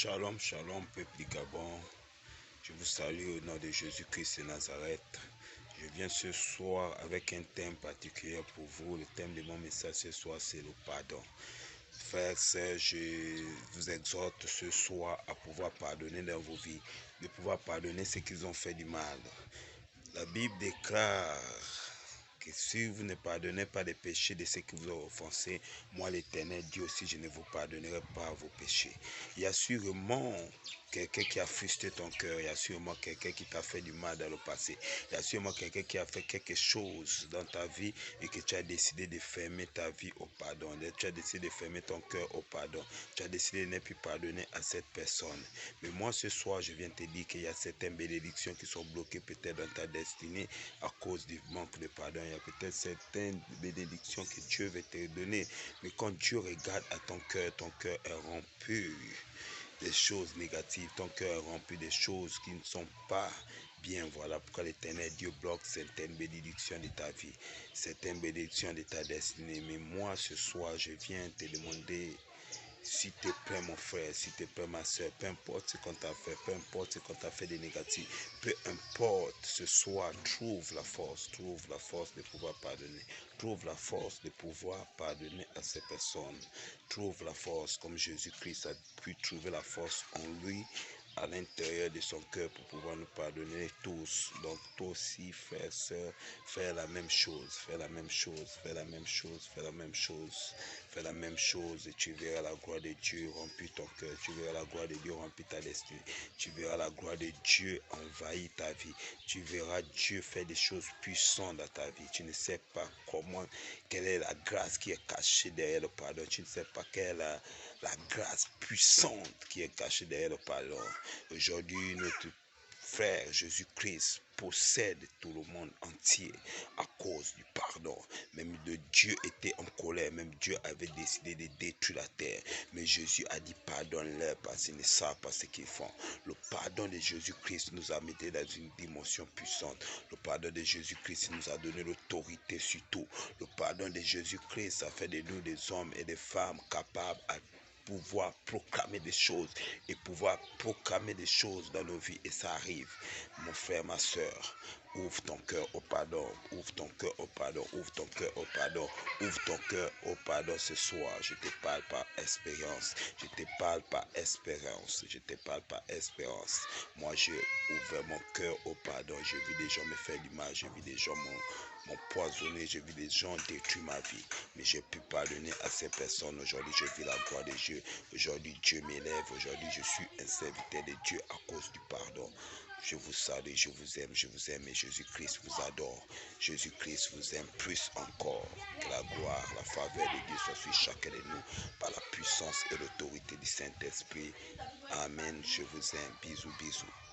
Shalom, shalom, peuple du Gabon. Je vous salue au nom de Jésus-Christ de Nazareth. Je viens ce soir avec un thème particulier pour vous. Le thème de mon message ce soir, c'est le pardon. Frères, sœurs, je vous exhorte ce soir à pouvoir pardonner dans vos vies, de pouvoir pardonner ceux qui ont fait du mal. La Bible déclare que si vous ne pardonnez pas les péchés de ceux qui vous ont offensé, moi l'Éternel Dieu aussi, je ne vous pardonnerai pas vos péchés. Il y a sûrement quelqu'un qui a frustré ton cœur, il y a sûrement quelqu'un qui t'a fait du mal dans le passé, il y a sûrement quelqu'un qui a fait quelque chose dans ta vie et que tu as décidé de fermer ta vie au pardon, tu as décidé de fermer ton cœur au pardon, tu as décidé de ne plus pardonner à cette personne. Mais moi ce soir, je viens te dire qu'il y a certaines bénédictions qui sont bloquées peut-être dans ta destinée à cause du manque de pardon. Il y a peut-être certaines bénédictions que Dieu veut te donner, mais quand Dieu regarde à ton cœur est rempli des choses négatives, ton cœur est rempli des choses qui ne sont pas bien. Voilà pourquoi l'Éternel Dieu bloque certaines bénédictions de ta vie, certaines bénédictions de ta destinée. Mais moi ce soir, je viens te demander, s'il te plaît mon frère, s'il te plaît ma soeur, peu importe ce qu'on t'a fait, peu importe ce qu'on t'a fait de négatif, peu importe, ce soir, trouve la force de pouvoir pardonner, trouve la force de pouvoir pardonner à ces personnes, trouve la force comme Jésus-Christ a pu trouver la force en lui, à l'intérieur de son cœur pour pouvoir nous pardonner tous. Donc toi aussi, frère, sœur, fais la même chose, fais la même chose, fais la même chose, fais la même chose, fais la même chose et tu verras la gloire de Dieu remplir ton cœur, tu verras la gloire de Dieu remplir ta destinée, tu verras la gloire de Dieu envahir ta vie, tu verras Dieu faire des choses puissantes dans ta vie. Tu ne sais pas comment, quelle est la grâce qui est cachée derrière le pardon, tu ne sais pas quelle est la grâce puissante qui est cachée derrière le pardon. Aujourd'hui, notre frère Jésus-Christ possède tout le monde entier à cause du pardon. Même Dieu était en colère, même Dieu avait décidé de détruire la terre. Mais Jésus a dit pardonne-leur parce qu'ils ne savent pas ce qu'ils font. Le pardon de Jésus-Christ nous a mis dans une dimension puissante. Le pardon de Jésus-Christ nous a donné l'autorité sur tout. Le pardon de Jésus-Christ a fait de nous des hommes et des femmes capables à pouvoir proclamer des choses et pouvoir proclamer des choses dans nos vies, et ça arrive. Mon frère, ma soeur, ouvre ton cœur au pardon, ouvre ton cœur au pardon, ouvre ton cœur au pardon, ouvre ton cœur au pardon ce soir. Je te parle par expérience, je te parle par espérance, je te parle par espérance. Moi, j'ai ouvert mon cœur au pardon. J'ai vu des gens me faire du mal, j'ai vu des gens m'empoisonner, j'ai vu des gens détruire ma vie, mais j'ai pu pardonner à ces personnes. Aujourd'hui, je vis la gloire de Dieu. Aujourd'hui, Dieu m'élève. Aujourd'hui, je suis un serviteur de Dieu à cause du pardon. Je vous salue, je vous aime et Jésus-Christ vous adore. Jésus-Christ vous aime plus encore. Que la gloire, la faveur de Dieu soit sur chacun de nous par la puissance et l'autorité du Saint-Esprit. Amen. Je vous aime. Bisous, bisous.